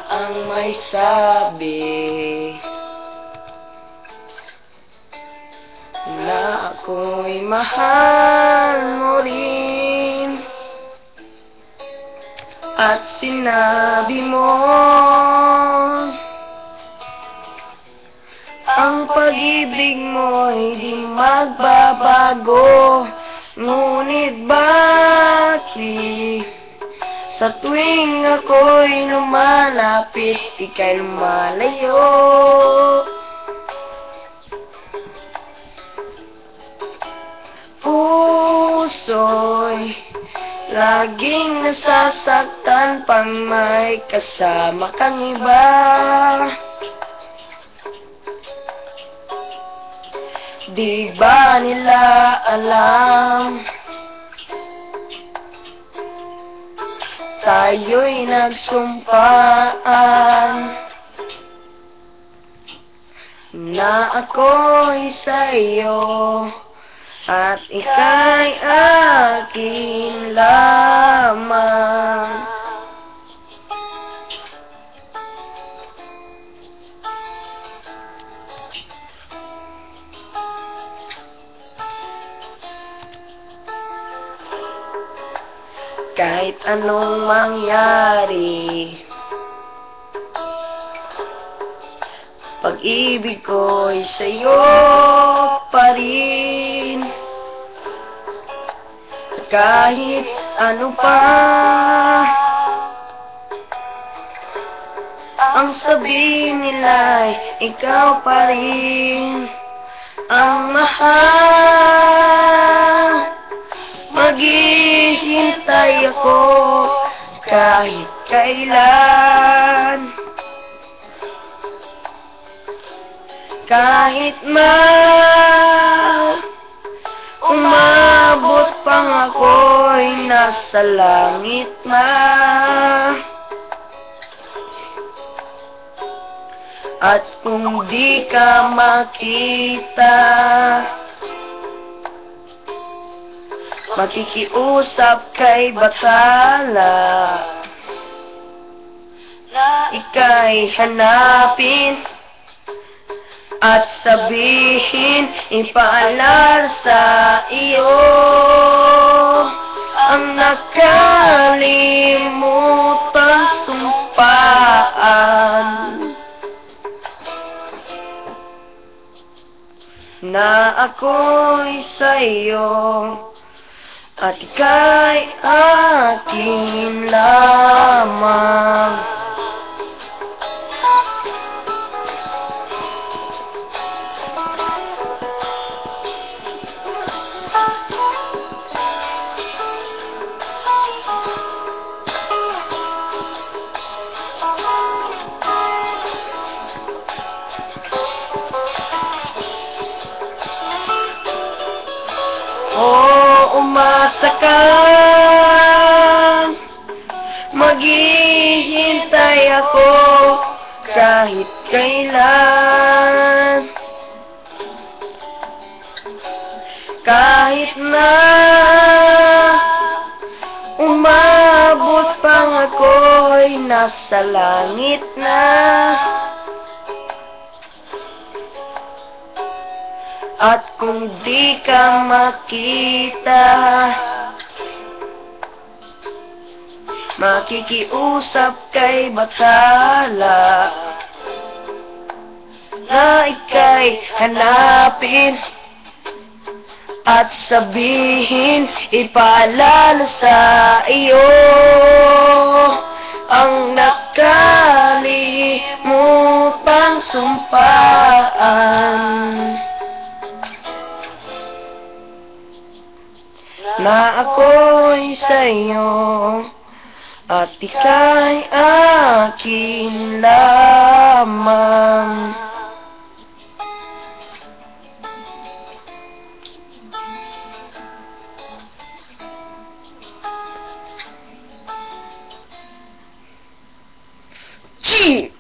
ang may sabi na ako'y mahal mo rin, at sinabi mo ang pag-ibig mo'y di magbabago. Ngunit bakit sa tuwing ako'y lumalapit, ika'y lumalayo? Puso'y laging nasasaktan pang may kasama kang iba. Di ba nila alam tayo'y nagsumpaan na ako'y sa'yo at ika'y akin lamang? Kahit anong mangyari, pag-ibig ko'y sa'yo pa rin. Kahit ano pa ang sabihin nila'y ikaw pa rin ang mahal. Maghihintay ako kahit kailan, kahit na umabot pang ako'y nasa langit na. At kung di ka makita, makikiusap kay batala na ika'y hanapin at sabihin, ipaalala sa iyo ang nakalimutang sumpaan na ako'y sa'yo at ika'y akin lamang. Umasa ka, maghihintay ako kahit kailan, kahit na umabot pang ako'y nasa langit na. At kung di ka makita, makikiusap kay batala na ika'y hanapin at sabihin, ipaalala sa iyo ang nakalimutang sumpaan na ako'y sa'yo at ika'y akin lamang. Gee!